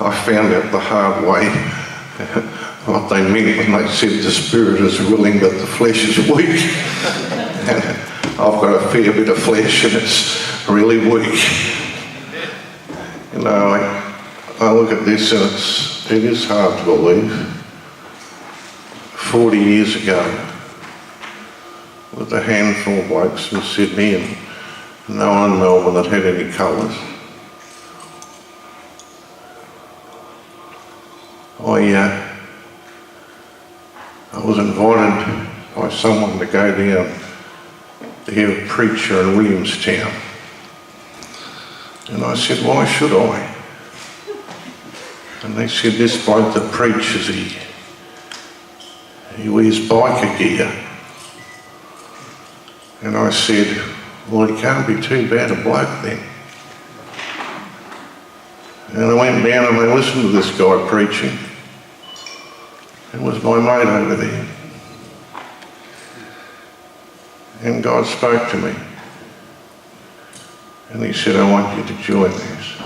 I found out the hard way what they meant when they said the spirit is willing but the flesh is weak. And I've got a fair bit of flesh and it's really weak. You know, I look at this and it is hard to believe. 40 years ago, with a handful of blokes from Sydney and no one in Melbourne that had any colours, I was invited by someone to go down to hear a preacher in Williamstown. And I said, why should I? And they said, this bloke that preaches, he wears biker gear. And I said, well, he can't be too bad a bloke then. And I went down and I listened to this guy preaching. It was my mate over there. And God spoke to me. And he said, I want you to join this.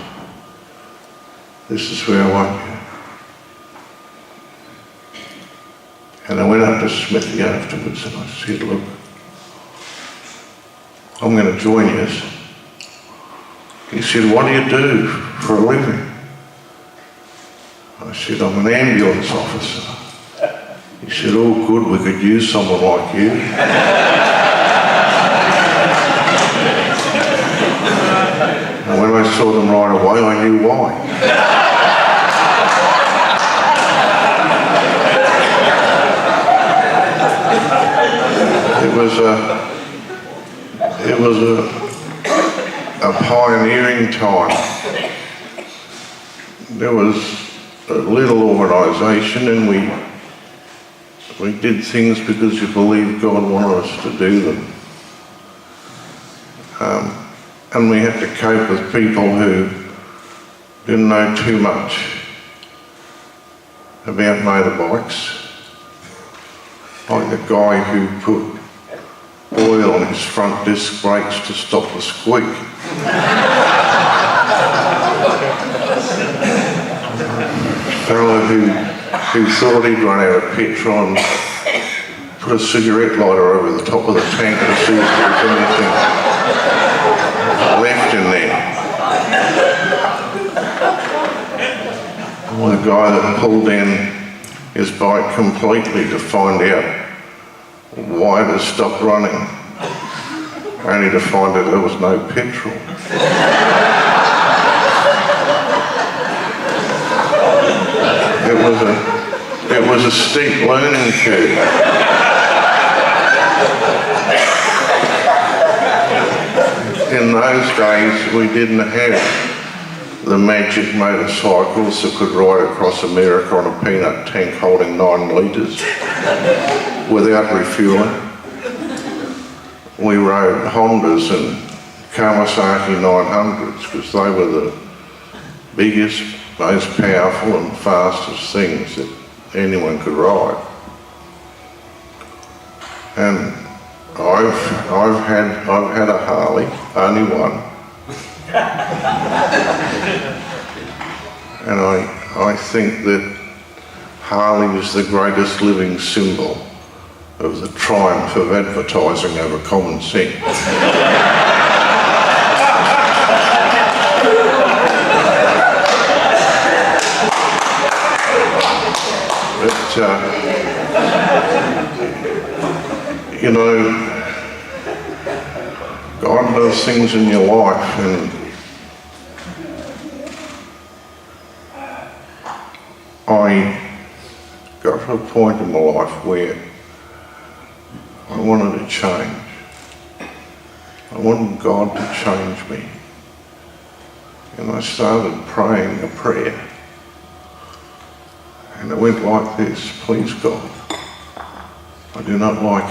This is where I want you. And I went up to Smithy afterwards and I said, look, I'm going to join you. He said, what do you do for a living? I said, I'm an ambulance officer. He said, oh good, we could use someone like you. And when I saw them right away, I knew why. It was a pioneering time. There was a little organisation and we did things because we believed God wanted us to do them. And we had to cope with people who didn't know too much about motorbikes. Like the guy who put oil on his front disc brakes to stop the squeak. Fellow who thought he'd run out of petrol and put a cigarette lighter over the top of the tank to see if there was anything left in there. Or the guy that pulled down his bike completely to find out why it had stopped running, only to find that there was no petrol. It was a steep learning curve. In those days, we didn't have the magic motorcycles that could ride across America on a peanut tank holding 9 litres without refuelling. We rode Hondas and Kawasaki 900s because they were the biggest, most powerful and fastest things that anyone could ride. And I've had a Harley, only one. And I think that Harley is the greatest living symbol of the triumph of advertising over common sense. But, you know, God does things in your life, and I got to a point in my life where I wanted to change. I wanted God to change me. And I started praying a prayer. And it went like this: please God, I do not like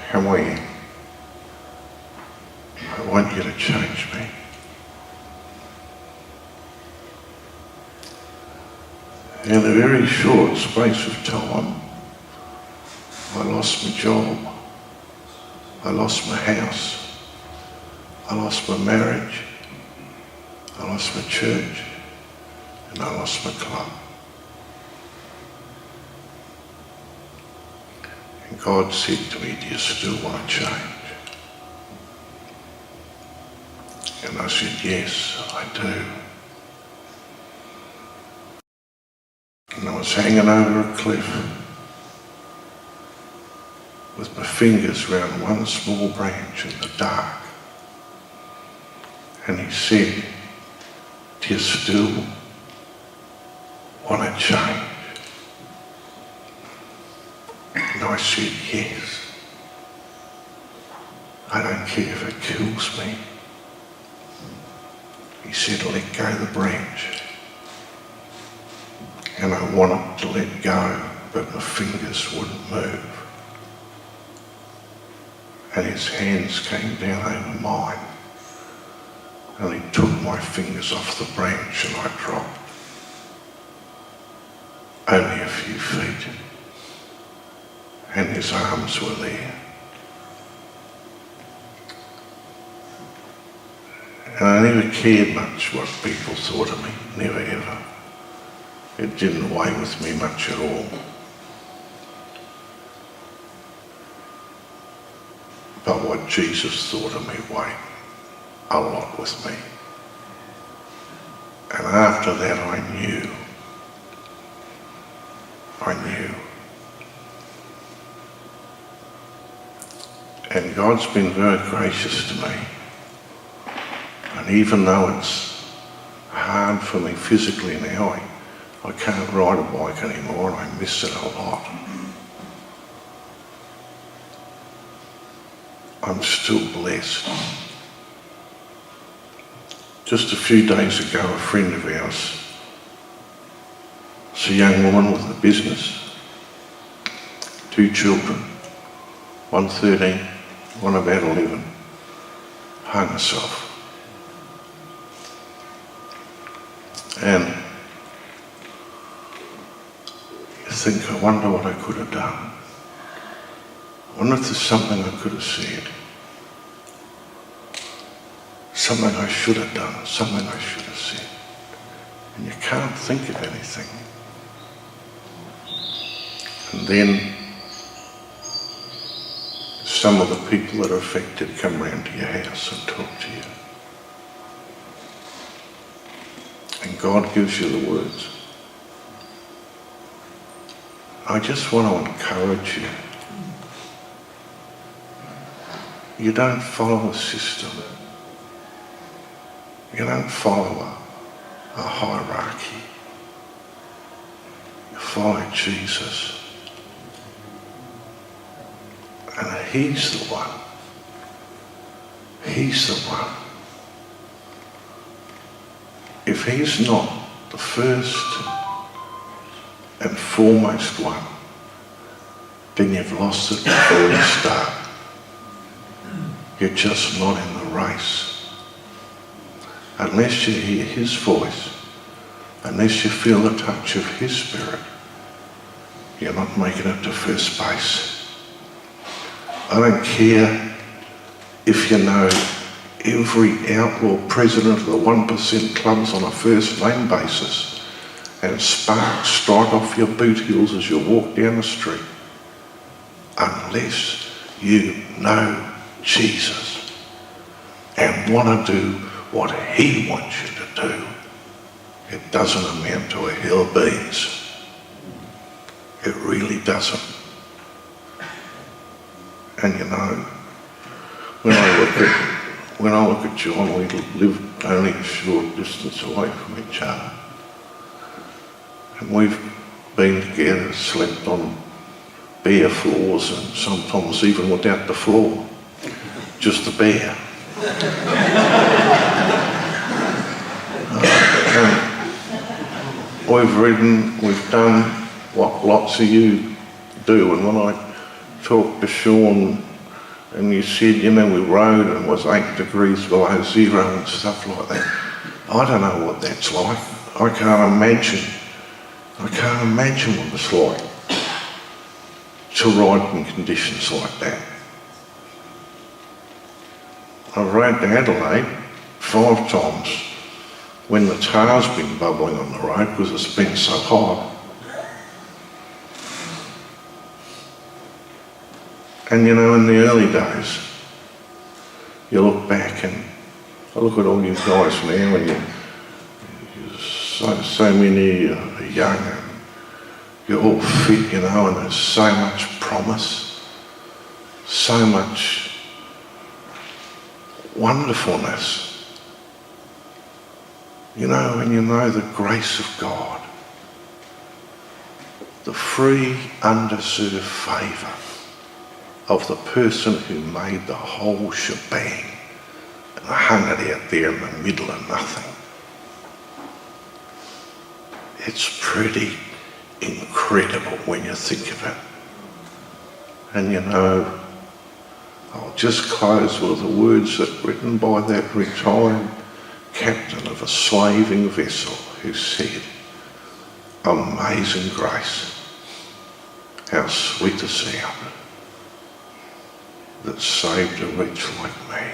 how I am. I want you to change me. In a very short space of time, I lost my job, I lost my house, I lost my marriage, I lost my church, and I lost my club. And God said to me, do you still want to change? And I said, yes, I do. And I was hanging over a cliff with my fingers round one small branch in the dark. And he said, do you still want to change? And I said, yes. I don't care if it kills me. He said, let go of the branch. And I wanted to let go, but my fingers wouldn't move. And his hands came down over mine, and he took my fingers off the branch and I dropped. Only a few feet. And his arms were there. And I never cared much what people thought of me, never ever. It didn't weigh with me much at all. But what Jesus thought of me weighed a lot with me. And after that I knew. And God's been very gracious to me. And even though it's hard for me physically now, I can't ride a bike anymore and I miss it a lot. I'm still blessed. Just a few days ago, a friend of ours, it's a young woman with a business, 2 children, one 13, one about 11, hung herself. And you think, I wonder what I could have done. I wonder if there's something I could have said. Something I should have done, something I should have said. And you can't think of anything. And then some of the people that are affected come round to your house and talk to you. And God gives you the words. I just want to encourage you. You don't follow a system. You don't follow a hierarchy. You follow Jesus. And he's the one. He's the one. If he's not the first and foremost one, then you've lost it before you start. You're just not in the race. Unless you hear his voice, unless you feel the touch of his spirit, you're not making it to first base. I don't care if you know every outlaw president of the 1% clubs on a first name basis and sparks strike off your boot heels as you walk down the street. Unless you know Jesus and want to do what he wants you to do, it doesn't amount to a hill of beans. It really doesn't. And you know, when I look at John, we live only a short distance away from each other. And we've been together, slept on bare floors and sometimes even without the floor, just the bare. We've ridden, we've done what lots of you do. And when I talked to Sean and you said, you know, we rode and it was 8 degrees below zero and stuff like that. I don't know what that's like. I can't imagine I can't imagine what it's like to ride in conditions like that. I've rode to Adelaide 5 times when the tar's been bubbling on the road because it's been so hot. And you know, in the early days, you look back and I look at all you guys now and you're so many are young and you're all fit, you know, and there's so much promise, so much wonderfulness. You know, when you know the grace of God, the free, undeserved favour of the person who made the whole shebang and hung it out there in the middle of nothing. It's pretty incredible when you think of it. And you know, I'll just close with the words that written by that retired captain of a slaving vessel who said, "Amazing grace, how sweet the sound that saved a wretch like me."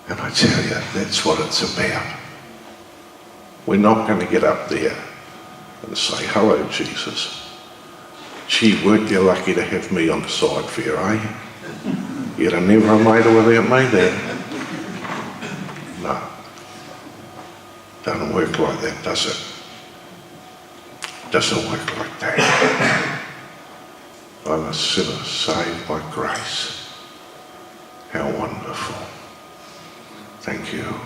And I tell you, that's what it's about. We're not going to get up there and say, "Hello, Jesus. Gee, weren't you lucky to have me on the side for you, eh? You'd have never made it without me there." No. Doesn't work like that, does it? Doesn't work like that. I'm a sinner saved by grace. How wonderful. Thank you.